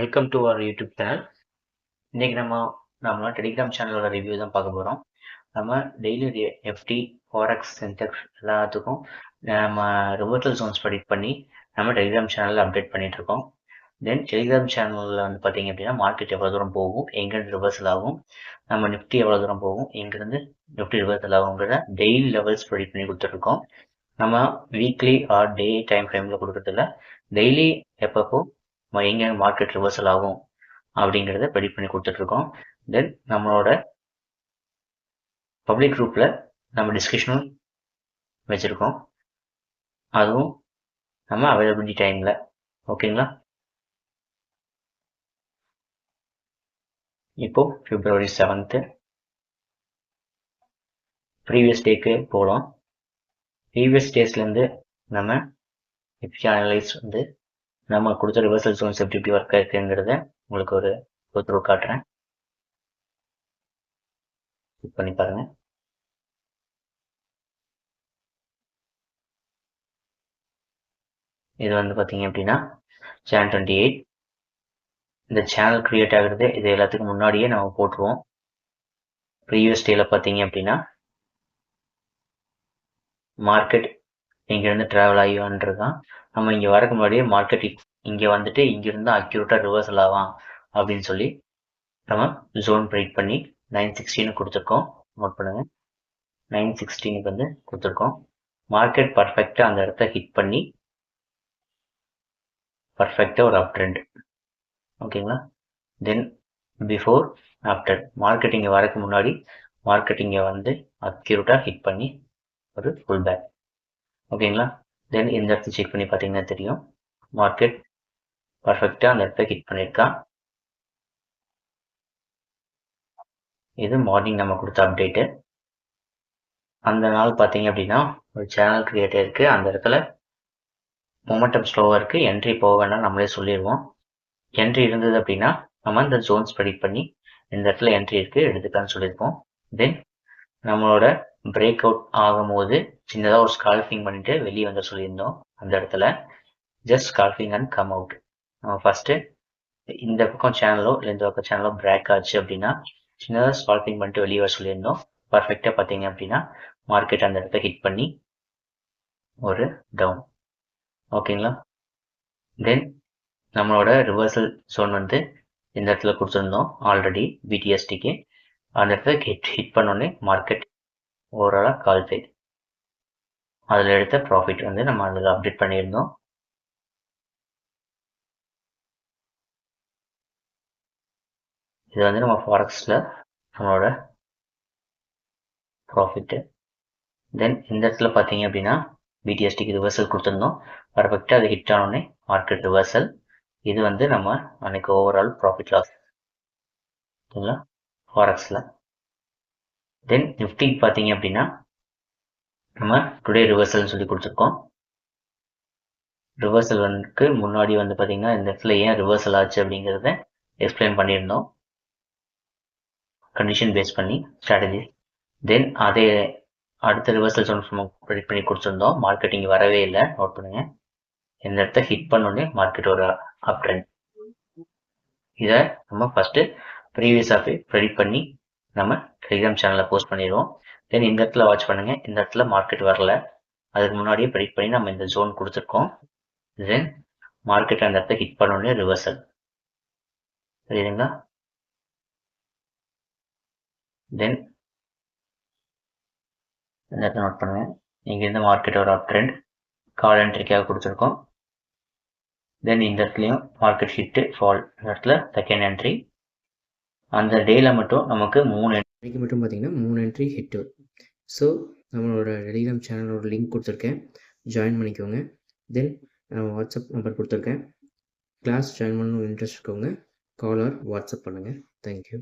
Welcome to our YouTube channel. இன்னைக்கு நம்ம Telegram சேனலோட ரிவ்யூ தான் பார்க்க போகிறோம். நம்ம டெய்லி எஃப்டி ஃபாரெக்ஸ் சென்டெக்ஸ் எல்லாத்துக்கும் நம்ம ரிவர்சல் ஜோன்ஸ் ப்ரெடிக்ட் பண்ணி நம்ம டெலிகிராம் சேனலில் அப்டேட் பண்ணிட்டு இருக்கோம். தென் டெலிகிராம் சேனலில் வந்து பார்த்தீங்க அப்படின்னா மார்க்கெட் எவ்வளோ தூரம் போகும், எங்கேருந்து ரிவர்சல் ஆகும், நம்ம நிஃப்டி எவ்வளோ தூரம் போகும், எங்கேருந்து நிஃப்டி ரிவர்சல் ஆகுங்கிற டெய்லி லெவல்ஸ் ப்ரெடிக்ட் பண்ணி கொடுத்துட்ருக்கோம். நம்ம வீக்லி ஆர் டே டைம் ஃப்ரேமில் கொடுக்குறதில்ல, டெய்லி எப்பப்போ எங்கே மார்க்கெட் ரிவர்சல் ஆகும் அப்படிங்கிறத ப்ரெடிக்ட் பண்ணி கொடுத்துட்ருக்கோம். தென் நம்மளோட பப்ளிக் குரூப்பில் நம்ம டிஸ்கஷனும் வச்சுருக்கோம், அதுவும் நம்ம அவைலபிலிட்டி டைமில். ஓகேங்களா? இப்போது February 7th ப்ரீவியஸ் டேக்கு போகலாம். ப்ரீவியஸ் டேஸ்லேருந்து நம்ம எஃப்டி அனலைஸ் வந்து நம்ம கொடுத்த ரிவர்சல் ஜோன்ஸ் எப்படி ஒர்க் இருக்குங்கிறத உங்களுக்கு ஒரு த்ரூ காட்டுறேன். கிளிக் பண்ணி பாருங்கள். இது வந்து பார்த்தீங்க அப்படின்னா Jan 28. இந்த சேனல் கிரியேட் ஆகுறது இது எல்லாத்துக்கும் முன்னாடியே நம்ம போட்டுருவோம். ப்ரீவியஸ் டேல பார்த்தீங்க அப்படின்னா மார்க்கெட் இங்கேருந்து ட்ராவல் ஆகி வந்துருக்கான். நம்ம இங்கே வரக்கு முன்னாடியே மார்க்கெட் இங்கே வந்துட்டு இங்கேருந்து அக்யூரேட்டாக ரிவர்சல் ஆகலாம் அப்படின்னு சொல்லி நம்ம ஜோன் ப்ரெடிக்ட் பண்ணி 916 கொடுத்துருக்கோம். நோட் பண்ணுங்கள், 916 வந்து கொடுத்துருக்கோம். மார்க்கெட் பர்ஃபெக்டாக அந்த இடத்த ஹிட் பண்ணி பர்ஃபெக்டாக ஒரு அப் ட்ரெண்ட். ஓகேங்களா? தென் பிஃபோர் ஆஃப்டர் மார்க்கெட் இங்கே வரக்கு முன்னாடி மார்க்கெட் இங்கே வந்து அக்யூரேட்டாக ஹிட் பண்ணி ஒரு ஃபுல் பேக். ஓகேங்களா? தென் இந்த இடத்துல செக் பண்ணி பார்த்தீங்கன்னா தெரியும், மார்க்கெட் பர்ஃபெக்டாக அந்த இடத்த ஹிட் பண்ணியிருக்கான். இது மார்னிங் நம்ம கொடுத்த அப்டேட்டு. அந்த நாள் பார்த்தீங்க அப்படின்னா ஒரு சேனல் கிரியேட் இருக்குது, அந்த இடத்துல மொமெண்டம் ஸ்லோவாக இருக்குது, என்ட்ரி போக வேண்டாம் நம்மளே சொல்லிடுவோம். என்ட்ரி இருந்தது அப்படின்னா நம்ம இந்த ஜோன்ஸ் ப்ரெடிக்ட் பண்ணி இந்த இடத்துல என்ட்ரி இருக்குது எடுத்துக்கலாம்னு சொல்லியிருப்போம். தென் நம்மளோட பிரேக் அவுட் ஆகும்போது சின்னதாக ஒரு ஸ்கால்பிங் பண்ணிட்டு வெளியே வந்து சொல்லியிருந்தோம். அந்த இடத்துல just scalping and come out. நம்ம ஃபஸ்ட்டு இந்த பக்கம் சேனலோ இல்லை இந்த பக்கம் சேனலோ பிரேக் ஆச்சு அப்படின்னா சின்னதாக ஸ்கால்பிங் பண்ணிட்டு வெளியே வர சொல்லியிருந்தோம். பர்ஃபெக்டாக பார்த்தீங்க அப்படின்னா மார்க்கெட் அந்த இடத்த ஹிட் பண்ணி ஒரு டவுன். ஓகேங்களா? தென் நம்மளோட ரிவர்சல் ஜோன் வந்து இந்த இடத்துல கொடுத்துருந்தோம் ஆல்ரெடி பிடிஎஸ்டிக்கு. அந்த இடத்துல ஹிட் பண்ணோடனே மார்க்கெட் ஓவராலாக கால் சைடு அதில் எடுத்த ப்ராஃபிட் வந்து நம்ம அதில் அப்டேட் பண்ணியிருந்தோம். இது வந்து நம்ம ஃபாரெக்ஸில் நம்மளோட ப்ராஃபிட்டு. தென் இந்த இடத்துல பார்த்தீங்க அப்படின்னா பிடிஎஸ்டிக்கு ரிவர்சல் கொடுத்துருந்தோம், பர்ஃபெக்டாக அது ஹிட் ஆனோடனே மார்க்கெட் ரிவர்சல். இது வந்து நம்ம அன்னைக்கு ஓவரால் ப்ராஃபிட் லாஸ். ஓகேங்களா? ஃபாரெக்ஸில். தென் நிஃப்டிக்கு பார்த்தீங்க அப்படின்னா நம்ம டுடே ரிவர்சல்னு சொல்லி கொடுத்துருக்கோம். ரிவர்சல் வந்து முன்னாடி வந்து பார்த்தீங்கன்னா இந்த இடத்துல ஏன் ரிவர்சல் ஆச்சு அப்படிங்கிறத எக்ஸ்பிளைன் பண்ணியிருந்தோம், கண்டிஷன் பேஸ் பண்ணி ஸ்ட்ராட்டஜி. தென் அதே அடுத்த ரிவர்சல் ஜோன் நம்ம ப்ரெடிக்ட் பண்ணி கொடுத்துருந்தோம், மார்க்கெட் இங்கே வரவே இல்லை. நோட் பண்ணுங்கள், இந்த இடத்த ஹிட் பண்ணோடனே மார்க்கெட் ஒரு அப் ட்ரெண்ட். இதை நம்ம ஃபஸ்ட்டு ப்ரீவியஸாகவே ப்ரெடிக்ட் பண்ணி நம்ம டெலிகிராம் சேனலில் போஸ்ட் பண்ணிடுவோம். தென் இந்த இடத்துல வாட்ச் பண்ணுங்கள், இந்த இடத்துல மார்க்கெட் வரல, அதுக்கு முன்னாடியே ப்ரெடிக்ட் பண்ணி நம்ம இந்த ஜோன் கொடுத்துருக்கோம். தென் மார்க்கெட் அந்த இடத்த ஹிட் பண்ணோடனே ரிவர்சல். சரிங்களா? தென் இந்த இடத்த நோட் பண்ணுங்கள், இங்கேருந்து மார்க்கெட் ஒரு அப் ட்ரெண்ட் கால் என்ட்ரிக்காக கொடுத்துருக்கோம். தென் இந்த இடத்துலையும் மார்க்கெட் ஹிட்டு ஃபால், இந்த இடத்துல செகண்ட் என்ட்ரி. அந்த டேயில் மட்டும் நமக்கு 3 என்ட்ரிக்கு மட்டும் பார்த்தீங்கன்னா 3 என்ட்ரி ஹிட்டு. ஸோ நம்மளோட டெலிகிராம் சேனலோட லிங்க் கொடுத்துருக்கேன், ஜாயின் பண்ணிக்கோங்க. தென் வாட்ஸ்அப் நம்பர் கொடுத்துருக்கேன், கிளாஸ் ஜாயின் பண்ணணும் இன்ட்ரெஸ்ட் இருக்கவங்க கால் ஆர் வாட்ஸ்அப் பண்ணுங்கள். தேங்க்யூ.